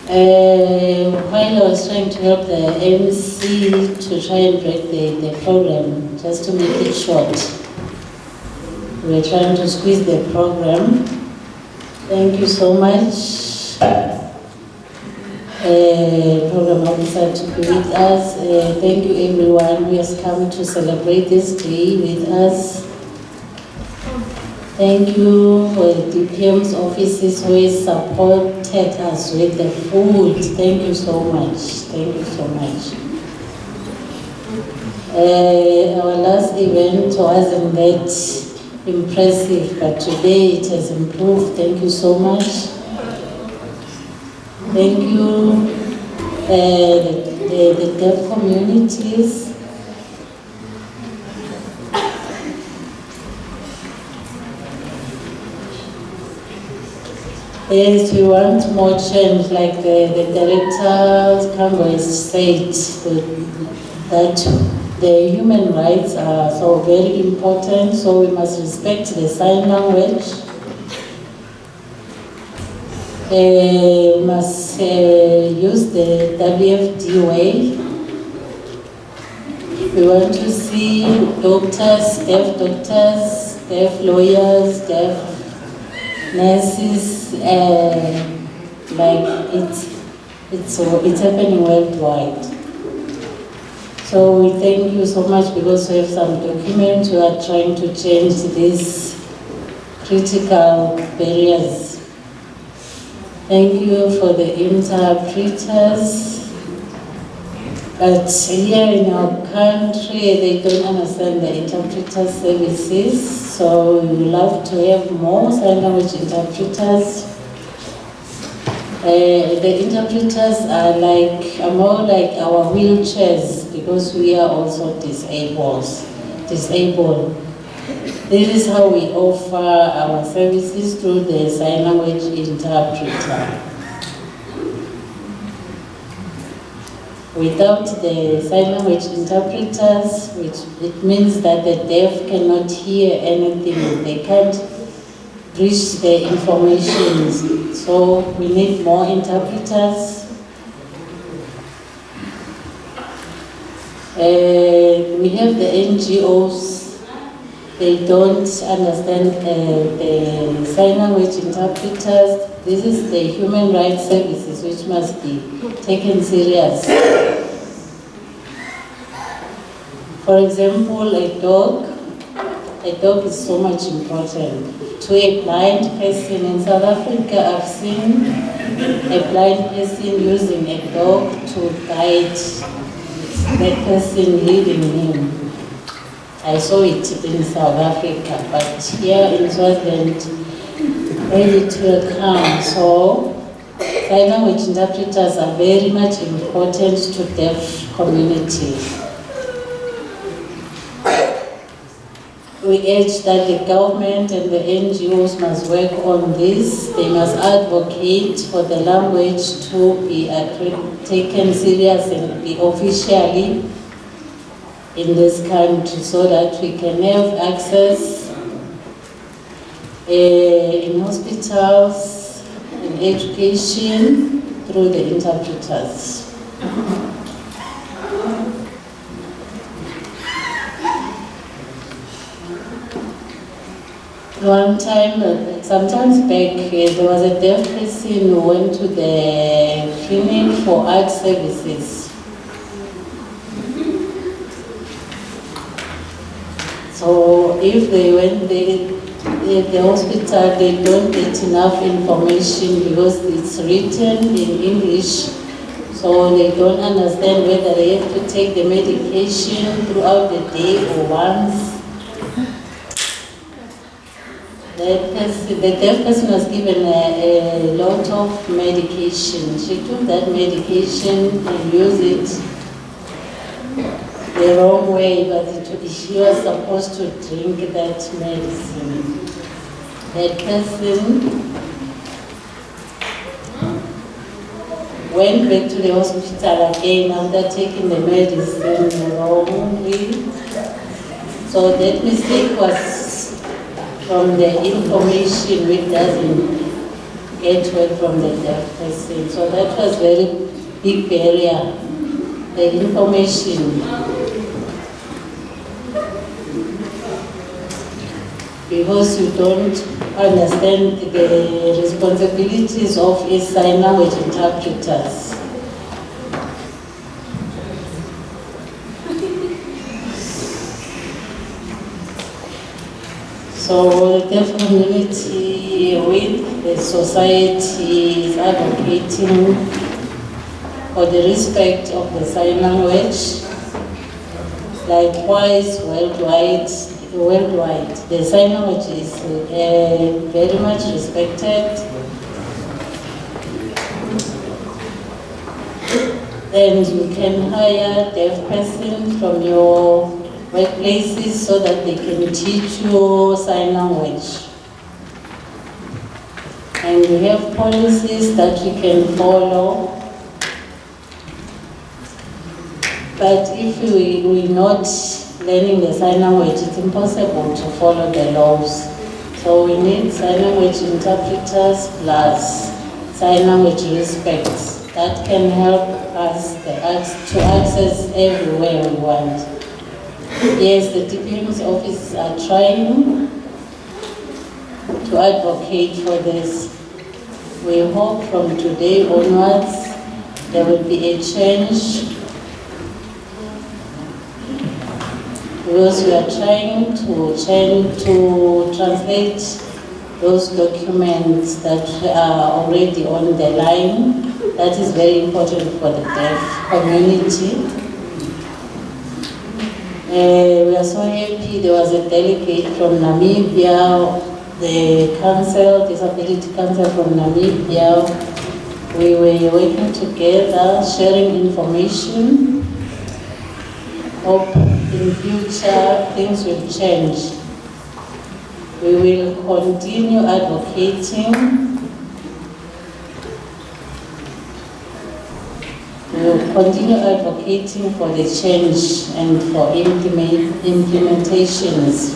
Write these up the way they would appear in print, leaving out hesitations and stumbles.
While I was trying to help the MC to try and break the program, just to make it short, we were trying to squeeze the program. Thank you so much, program officer, to be with us. Thank you everyone who has come to celebrate this day with us. Thank you for the DPM's offices who has supported us with the food. Thank you so much. Thank you so much. Our last event wasn't that impressive, but today it has improved. Thank you so much. Thank you, the deaf communities. Yes, we want more change, like the director Congress said, that the human rights are so very important, so we must respect the sign language. We must use the WFD way. We want to see doctors, deaf lawyers, deaf nurses, like it's happening worldwide. So we thank you so much, because we have some documents. We are trying to change these critical barriers. Thank you for the interpreters. But here in our country, they don't understand the interpreter services. So we would love to have more sign language interpreters. The interpreters are more like our wheelchairs, because we are also disabled. This is how we offer our services through the sign language interpreter. Without the sign language interpreters, it means that the deaf cannot hear anything. They can't reach the information. So we need more interpreters. We have the NGOs. They don't understand the sign language interpreters. This is the human rights services, which must be taken serious. For example, a dog is so much important. To a blind person in South Africa, I've seen a blind person using a dog to guide that person leading him. I saw it in South Africa, but here in Swaziland, it will come. So sign language interpreters are very much important to deaf community. We urge that the government and the NGOs must work on this. They must advocate for the language to be taken serious and be officially in this country, so that we can have access in hospitals, in education, through the interpreters. One time, sometimes back, there was a deaf person who went to the clinic for art services. So if they went there, the hospital, they don't get enough information because it's written in English, so they don't understand whether they have to take the medication throughout the day or once. The deaf person was given a lot of medication. She took that medication and used it the wrong way, but she was supposed to drink that medicine. That person went back to the hospital again after taking the medicine wrongly. So that mistake was from the information which doesn't get work from the deaf person. So that was very big barrier, the information. Because you don't understand the responsibilities of a sign language interpreters. So the deaf community with the society is advocating for the respect of the sign language. Likewise, worldwide, the sign language is very much respected. And you can hire deaf persons from your workplaces so that they can teach you sign language. And we have policies that we can follow. But if we're not learning the sign language, it's impossible to follow the laws. So we need sign language interpreters plus sign language respect that can help us to access everywhere we want. Yes, the DPM's offices are trying to advocate for this. We hope from today onwards there will be a change, because we are trying to translate those documents that are already on the line. That is very important for the deaf community. We are so happy there was a delegate from Namibia, the Disability Council from Namibia. We were working together, sharing information. Hope in future things will change. We will continue advocating. We will continue advocating for the change and for implementations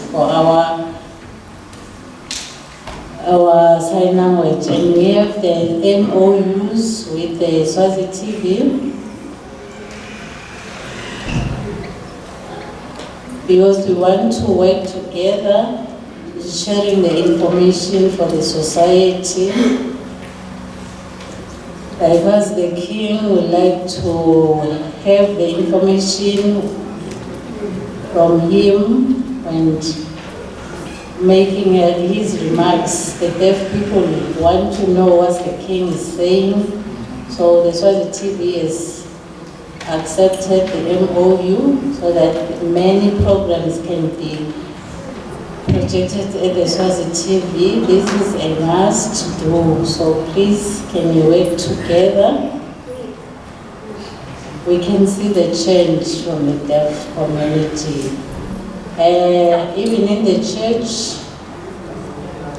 for our sign language. And we have the MOUs with the Swazi TV, because we want to work together, sharing the information for the society. Because the King would like to have the information from him and making his remarks. The deaf people want to know what the King is saying. So the Swazi TV has accepted the MOU so that many programs can be projected at the Swazi TV. This is a must do, so please can you work together? We can see the change from the deaf community. Even in the church,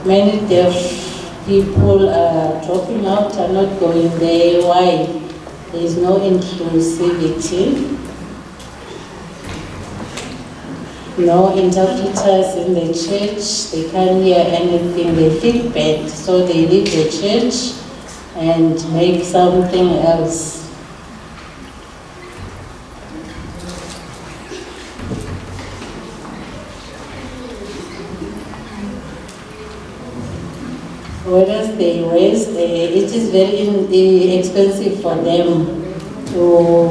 many deaf people are dropping out, are not going there. Why? There is no inclusivity. No interpreters in the church, they can't hear anything, they feel bad, so they leave the church and make something else. Whereas they waste, it is very expensive for them to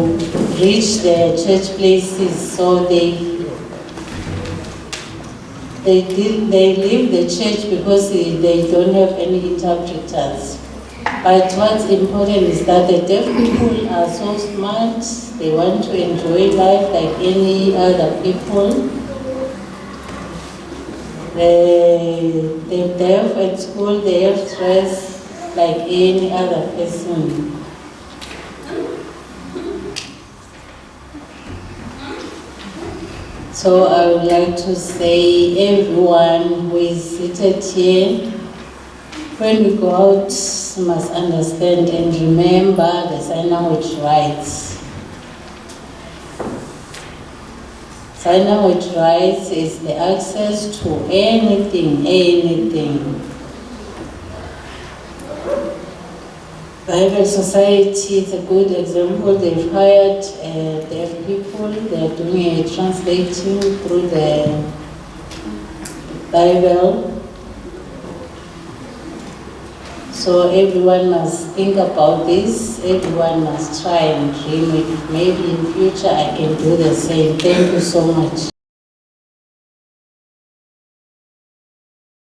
reach the church places, so they leave the church because they don't have any interpreters. But what's important is that the deaf people are so smart, they want to enjoy life like any other people. They're deaf at school, they have stress like any other person. So I would like to say everyone who is seated here, when we go out, must understand and remember the sign language rights. Sign language rights is the access to anything. Bible Society is a good example. They've hired deaf people. They're doing a translating through the Bible. So everyone must think about this. Everyone must try and dream it. Maybe in future I can do the same. Thank you so much.